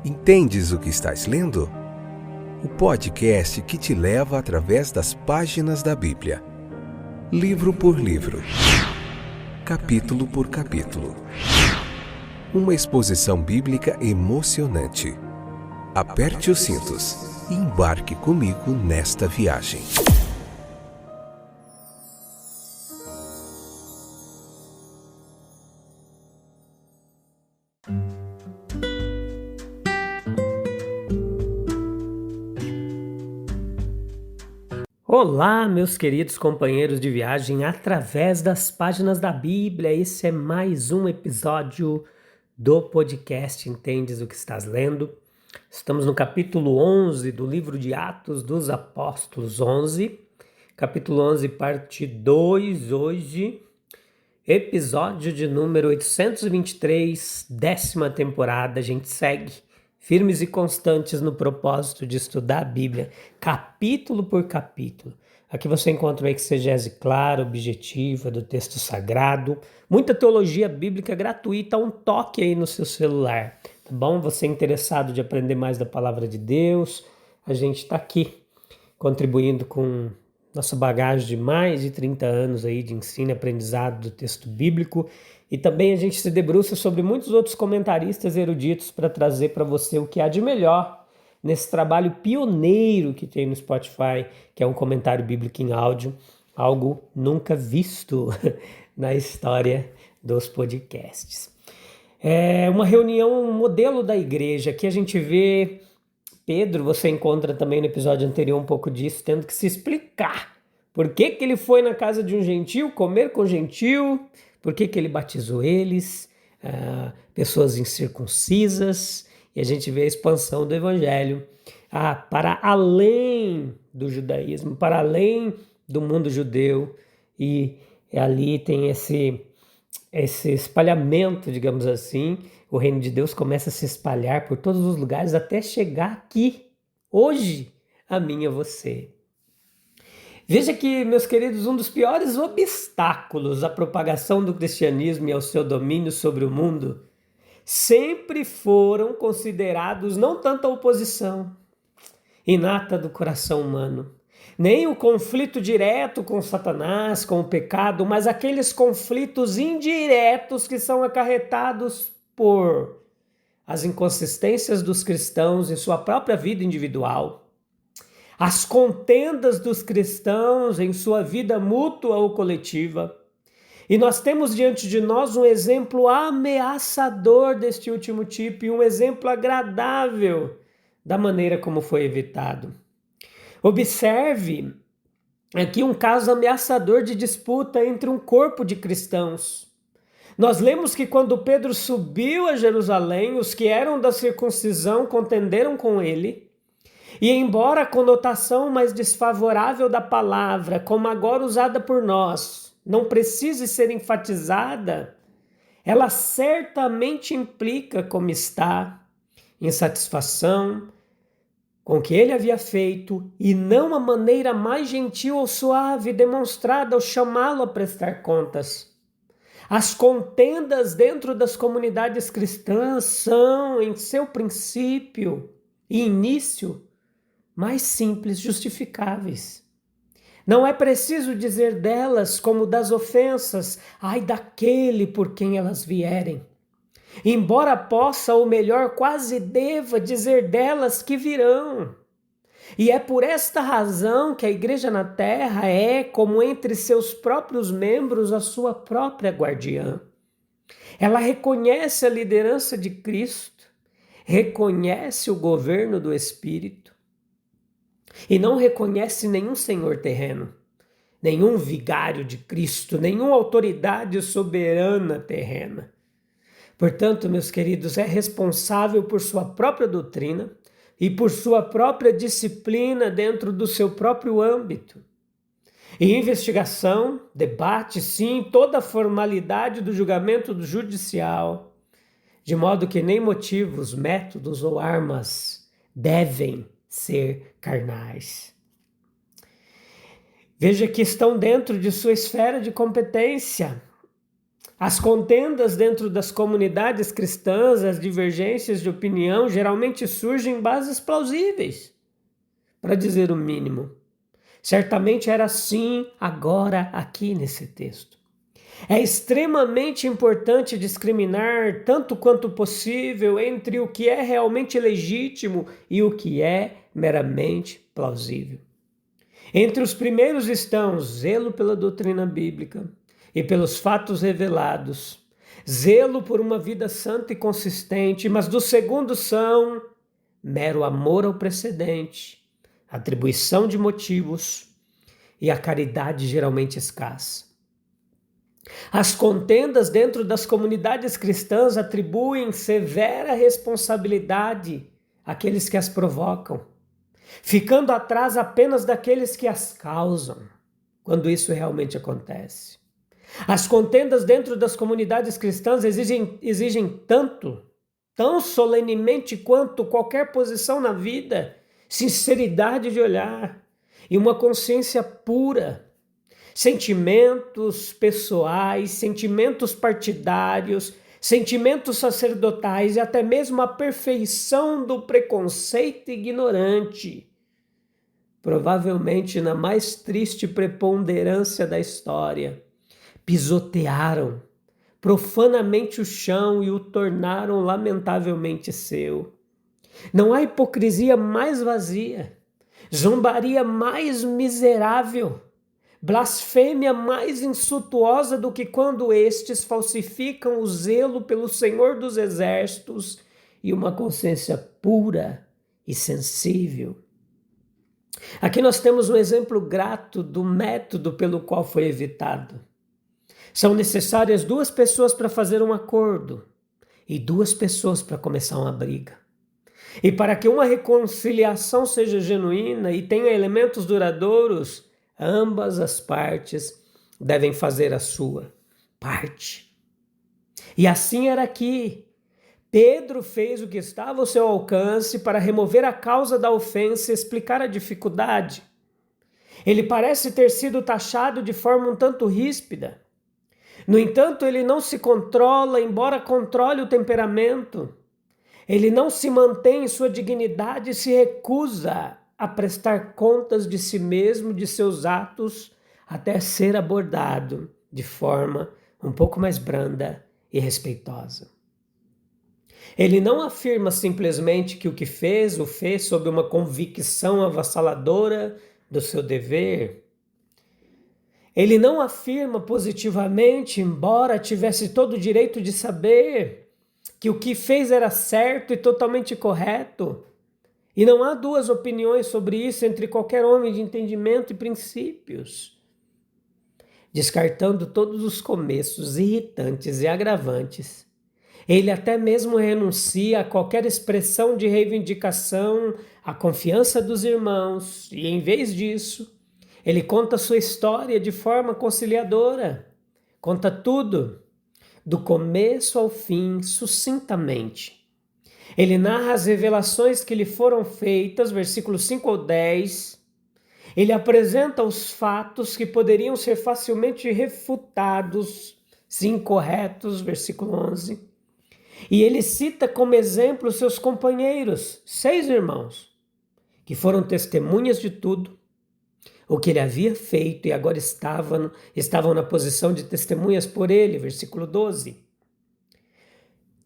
Entendes o que estás lendo? O podcast que te leva através das páginas da Bíblia, livro por livro, capítulo por capítulo. Uma exposição bíblica emocionante. Aperte os cintos e embarque comigo nesta viagem. Olá, meus queridos companheiros de viagem através das páginas da Bíblia. Esse é mais um episódio do podcast Entendes o que estás lendo. Estamos no capítulo 11 do livro de Atos dos Apóstolos, capítulo 11, parte 2 hoje, episódio de número 823, 10ª temporada. A gente segue firmes e constantes no propósito de estudar a Bíblia, capítulo por capítulo. Aqui você encontra uma exegese clara, objetiva do texto sagrado, muita teologia bíblica gratuita, um toque aí no seu celular, tá bom? Você é interessado de aprender mais da palavra de Deus, a gente está aqui contribuindo com nossa bagagem de mais de 30 anos aí de ensino e aprendizado do texto bíblico. E também a gente se debruça sobre muitos outros comentaristas eruditos para trazer para você o que há de melhor nesse trabalho pioneiro que tem no Spotify, que é um comentário bíblico em áudio, algo nunca visto na história dos podcasts. É uma reunião, um modelo da igreja, que a gente vê Pedro, você encontra também no episódio anterior um pouco disso, tendo que se explicar por que ele foi na casa de um gentil, comer com gentil. Por que ele batizou eles, pessoas incircuncisas, e a gente vê a expansão do evangelho para além do judaísmo, para além do mundo judeu, e ali tem esse espalhamento, digamos assim. O reino de Deus começa a se espalhar por todos os lugares até chegar aqui, hoje, a mim e a você. Veja que, meus queridos, um dos piores obstáculos à propagação do cristianismo e ao seu domínio sobre o mundo sempre foram considerados não tanto a oposição inata do coração humano, nem o conflito direto com Satanás, com o pecado, mas aqueles conflitos indiretos que são acarretados por as inconsistências dos cristãos em sua própria vida individual, as contendas dos cristãos em sua vida mútua ou coletiva. E nós temos diante de nós um exemplo ameaçador deste último tipo e um exemplo agradável da maneira como foi evitado. Observe aqui um caso ameaçador de disputa entre um corpo de cristãos. Nós lemos que quando Pedro subiu a Jerusalém, os que eram da circuncisão contenderam com ele. E embora a conotação mais desfavorável da palavra, como agora usada por nós, não precise ser enfatizada, ela certamente implica como está, insatisfação com o que ele havia feito e não a maneira mais gentil ou suave demonstrada ao chamá-lo a prestar contas. As contendas dentro das comunidades cristãs são, em seu princípio e início, mais simples, justificáveis. Não é preciso dizer delas como das ofensas, ai daquele por quem elas vierem. Embora possa, ou melhor, quase deva dizer delas que virão. E é por esta razão que a igreja na terra é, como entre seus próprios membros, a sua própria guardiã. Ela reconhece a liderança de Cristo, reconhece o governo do Espírito, e não reconhece nenhum senhor terreno, nenhum vigário de Cristo, nenhuma autoridade soberana terrena. Portanto, meus queridos, é responsável por sua própria doutrina e por sua própria disciplina dentro do seu próprio âmbito. E investigação, debate, sim, toda a formalidade do julgamento judicial, de modo que nem motivos, métodos ou armas devem ser carnais. Veja que estão dentro de sua esfera de competência As contendas dentro das comunidades cristãs, as divergências de opinião, geralmente surgem em bases plausíveis, para dizer o mínimo. Certamente era assim agora aqui nesse texto. É extremamente importante discriminar, tanto quanto possível, entre o que é realmente legítimo e o que é meramente plausível. Entre os primeiros estão zelo pela doutrina bíblica e pelos fatos revelados, zelo por uma vida santa e consistente, mas dos segundos são mero amor ao precedente, atribuição de motivos e a caridade geralmente escassa. As contendas dentro das comunidades cristãs atribuem severa responsabilidade àqueles que as provocam, ficando atrás apenas daqueles que as causam, quando isso realmente acontece. As contendas dentro das comunidades cristãs exigem tão solenemente quanto qualquer posição na vida, sinceridade de olhar e uma consciência pura. Sentimentos pessoais, sentimentos partidários, sentimentos sacerdotais e até mesmo a perfeição do preconceito ignorante. Provavelmente na mais triste preponderância da história, pisotearam profanamente o chão e o tornaram lamentavelmente seu. Não há hipocrisia mais vazia, zombaria mais miserável, blasfêmia mais insultuosa do que quando estes falsificam o zelo pelo Senhor dos Exércitos e uma consciência pura e sensível. Aqui nós temos um exemplo grato do método pelo qual foi evitado. São necessárias 2 pessoas para fazer um acordo e 2 pessoas para começar uma briga. E para que uma reconciliação seja genuína e tenha elementos duradouros, ambas as partes devem fazer a sua parte. E assim era aqui. Pedro fez o que estava ao seu alcance para remover a causa da ofensa e explicar a dificuldade. Ele parece ter sido taxado de forma um tanto ríspida. No entanto, ele não se controla, embora controle o temperamento. Ele não se mantém em sua dignidade e se recusa a prestar contas de si mesmo, de seus atos, até ser abordado de forma um pouco mais branda e respeitosa. Ele não afirma simplesmente que o que fez, o fez sob uma convicção avassaladora do seu dever. Ele não afirma positivamente, embora tivesse todo o direito de saber que o que fez era certo e totalmente correto. E não há 2 opiniões sobre isso entre qualquer homem de entendimento e princípios. Descartando todos os começos irritantes e agravantes, ele até mesmo renuncia a qualquer expressão de reivindicação, à confiança dos irmãos, e em vez disso, ele conta sua história de forma conciliadora. Conta tudo, do começo ao fim, sucintamente. Ele narra as revelações que lhe foram feitas, versículos 5 ao 10. Ele apresenta os fatos que poderiam ser facilmente refutados, se incorretos, versículo 11. E ele cita como exemplo seus companheiros, 6 irmãos, que foram testemunhas de tudo o que ele havia feito e agora estavam na posição de testemunhas por ele, versículo 12.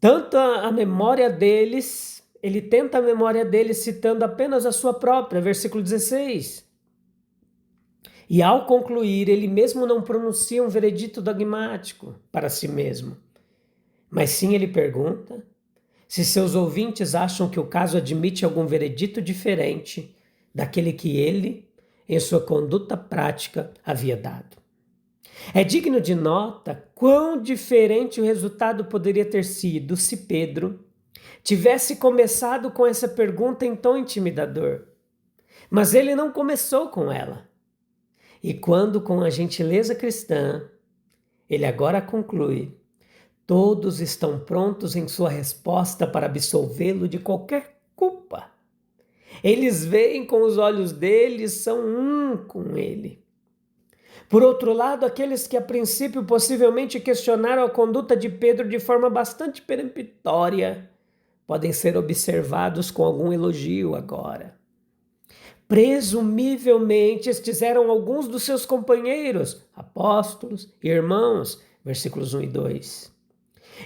Tanto a memória deles, ele tenta a memória deles citando apenas a sua própria, versículo 16. E ao concluir, ele mesmo não pronuncia um veredito dogmático para si mesmo, mas sim ele pergunta se seus ouvintes acham que o caso admite algum veredito diferente daquele que ele, em sua conduta prática, havia dado. É digno de nota quão diferente o resultado poderia ter sido se Pedro tivesse começado com essa pergunta em tom intimidador. Mas ele não começou com ela. E quando, com a gentileza cristã, ele agora conclui: todos estão prontos em sua resposta para absolvê-lo de qualquer culpa. Eles veem com os olhos dele, são um com ele. Por outro lado, aqueles que a princípio possivelmente questionaram a conduta de Pedro de forma bastante peremptória, podem ser observados com algum elogio agora. Presumivelmente, estes eram alguns dos seus companheiros, apóstolos, irmãos, versículos 1 e 2.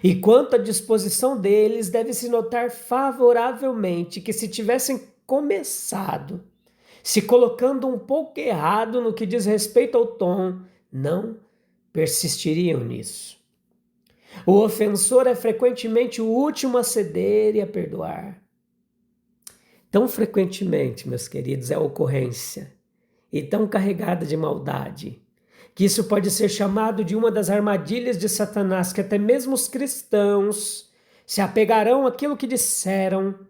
E quanto à disposição deles, deve-se notar favoravelmente que se tivessem começado se colocando um pouco errado no que diz respeito ao tom, não persistiriam nisso. O ofensor é frequentemente o último a ceder e a perdoar. Tão frequentemente, meus queridos, é a ocorrência, e tão carregada de maldade, que isso pode ser chamado de uma das armadilhas de Satanás, que até mesmo os cristãos se apegarão àquilo que disseram,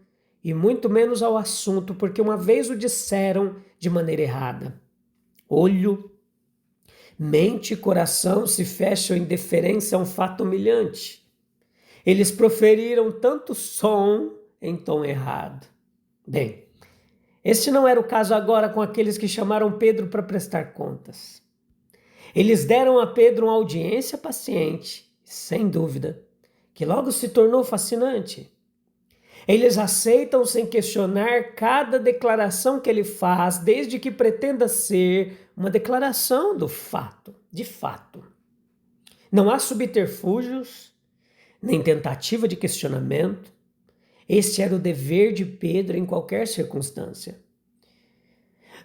e muito menos ao assunto, porque uma vez o disseram de maneira errada. Olho, mente e coração se fecham em deferência a um fato humilhante. Eles proferiram tanto som em tom errado. Bem, este não era o caso agora com aqueles que chamaram Pedro para prestar contas. Eles deram a Pedro uma audiência paciente, sem dúvida, que logo se tornou fascinante. Eles aceitam sem questionar cada declaração que ele faz, desde que pretenda ser uma declaração do fato, de fato. Não há subterfúgios, nem tentativa de questionamento. Este era o dever de Pedro em qualquer circunstância.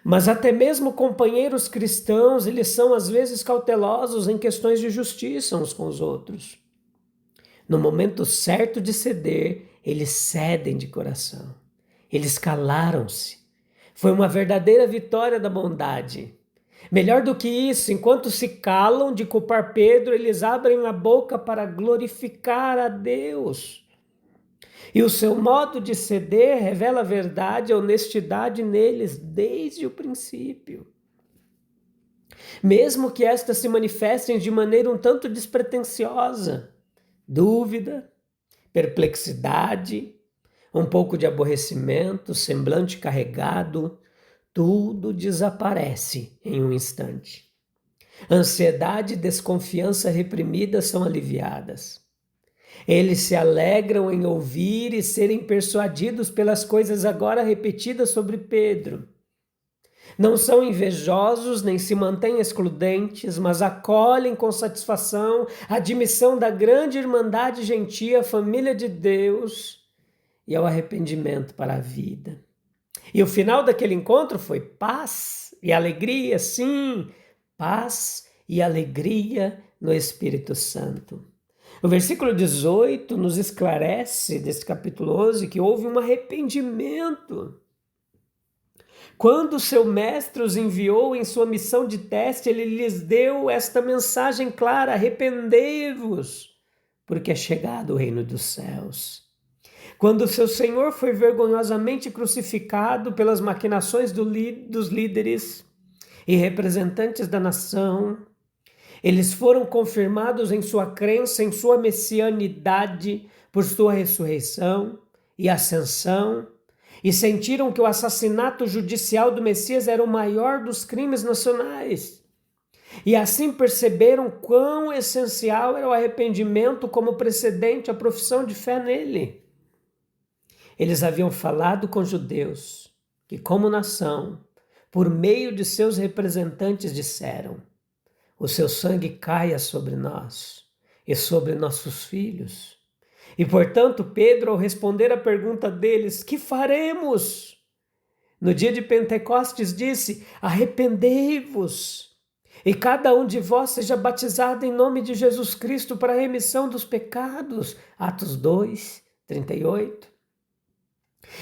Mas até mesmo companheiros cristãos, eles são às vezes cautelosos em questões de justiça uns com os outros. No momento certo de ceder, eles cedem de coração. Eles calaram-se. Foi uma verdadeira vitória da bondade. Melhor do que isso, enquanto se calam de culpar Pedro, eles abrem a boca para glorificar a Deus. E o seu modo de ceder revela a verdade e a honestidade neles desde o princípio. Mesmo que estas se manifestem de maneira um tanto despretensiosa, dúvida, perplexidade, um pouco de aborrecimento, semblante carregado, tudo desaparece em um instante. Ansiedade e desconfiança reprimidas são aliviadas. Eles se alegram em ouvir e serem persuadidos pelas coisas agora repetidas sobre Pedro. Não são invejosos nem se mantêm excludentes, mas acolhem com satisfação a admissão da grande irmandade gentia, a família de Deus e ao arrependimento para a vida. E o final daquele encontro foi paz e alegria, sim, paz e alegria no Espírito Santo. O versículo 18 nos esclarece, desse capítulo 11, que houve um arrependimento. Quando seu mestre os enviou em sua missão de teste, ele lhes deu esta mensagem clara: arrependei-vos, porque é chegado o reino dos céus. Quando seu Senhor foi vergonhosamente crucificado pelas maquinações dos líderes e representantes da nação, eles foram confirmados em sua crença, em sua messianidade, por sua ressurreição e ascensão, e sentiram que o assassinato judicial do Messias era o maior dos crimes nacionais. E assim perceberam quão essencial era o arrependimento como precedente à profissão de fé nele. Eles haviam falado com judeus que, como nação, por meio de seus representantes disseram: o seu sangue caia sobre nós e sobre nossos filhos. E, portanto, Pedro, ao responder à pergunta deles, que faremos? No dia de Pentecostes disse: arrependei-vos, e cada um de vós seja batizado em nome de Jesus Cristo para a remissão dos pecados. Atos 2, 38.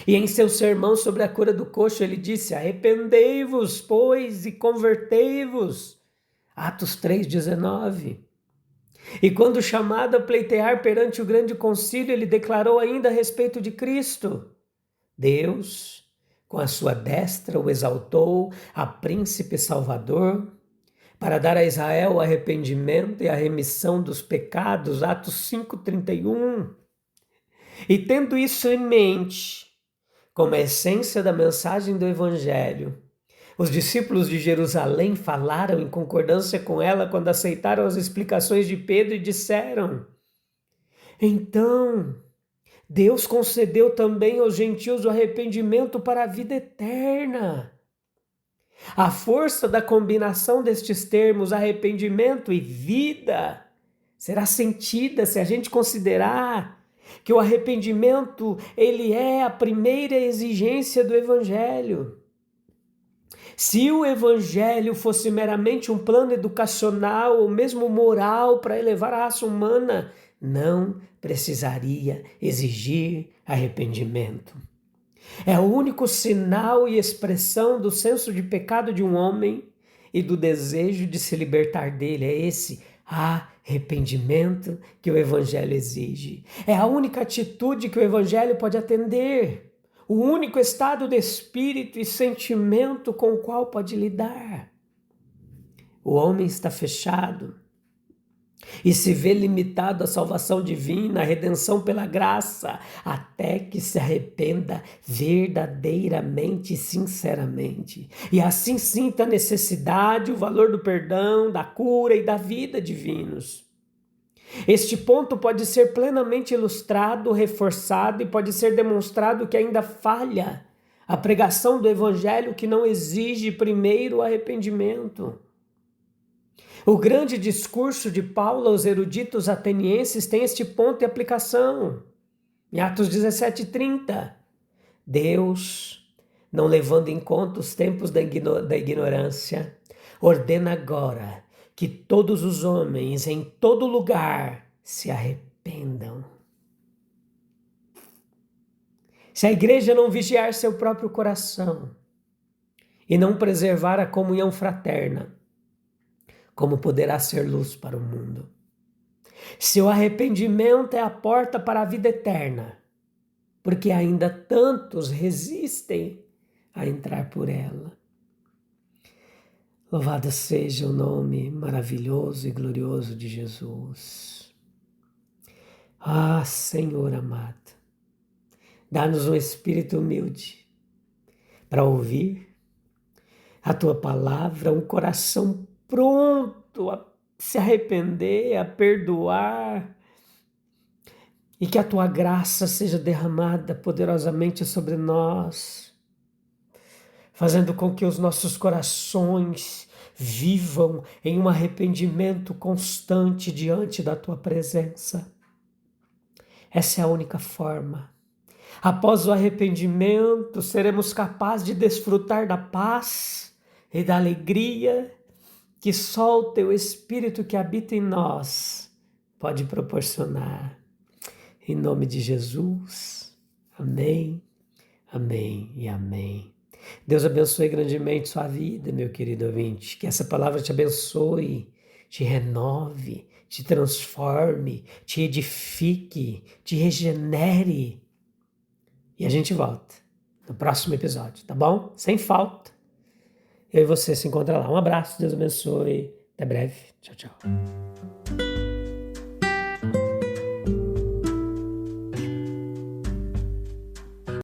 E em seu sermão sobre a cura do coxo ele disse: arrependei-vos, pois, e convertei-vos. Atos 3,19. E quando chamado a pleitear perante o grande concílio, ele declarou ainda a respeito de Cristo: Deus, com a sua destra, o exaltou a príncipe salvador, para dar a Israel o arrependimento e a remissão dos pecados. Atos 5,31. E tendo isso em mente, como a essência da mensagem do Evangelho, Os discípulos de Jerusalém falaram em concordância com ela quando aceitaram as explicações de Pedro e disseram: então, Deus concedeu também aos gentios o arrependimento para a vida eterna. A força da combinação destes termos, arrependimento e vida, será sentida se a gente considerar que o arrependimento, ele é a primeira exigência do Evangelho. Se o Evangelho fosse meramente um plano educacional ou mesmo moral para elevar a raça humana, não precisaria exigir arrependimento. É o único sinal e expressão do senso de pecado de um homem e do desejo de se libertar dele. É esse arrependimento que o Evangelho exige. É a única atitude que o Evangelho pode atender. O único estado de espírito e sentimento com o qual pode lidar. O homem está fechado e se vê limitado à salvação divina, à redenção pela graça, até que se arrependa verdadeiramente e sinceramente. E assim sinta a necessidade, o valor do perdão, da cura e da vida divinos. Este ponto pode ser plenamente ilustrado, reforçado e pode ser demonstrado que ainda falha a pregação do Evangelho que não exige primeiro o arrependimento. O grande discurso de Paulo aos eruditos atenienses tem este ponto e aplicação. Em Atos 17:30, Deus, não levando em conta os tempos da ignorância, ordena agora que todos os homens em todo lugar se arrependam. Se a igreja não vigiar seu próprio coração e não preservar a comunhão fraterna, como poderá ser luz para o mundo? Se o arrependimento é a porta para a vida eterna, porque ainda tantos resistem a entrar por ela. Louvado seja o nome maravilhoso e glorioso de Jesus. Ah, Senhor amado, dá-nos um espírito humilde para ouvir a Tua palavra, um coração pronto a se arrepender, a perdoar, e que a Tua graça seja derramada poderosamente sobre nós, fazendo com que os nossos corações vivam em um arrependimento constante diante da Tua presença. Essa é a única forma. Após o arrependimento, seremos capazes de desfrutar da paz e da alegria que só o Teu Espírito que habita em nós pode proporcionar. Em nome de Jesus. Amém, amém e amém. Deus abençoe grandemente sua vida, meu querido ouvinte. Que essa palavra te abençoe, te renove, te transforme, te edifique, te regenere. E a gente volta no próximo episódio, tá bom? Sem falta. Eu e você se encontram lá. Um abraço, Deus abençoe. Até breve. Tchau, tchau.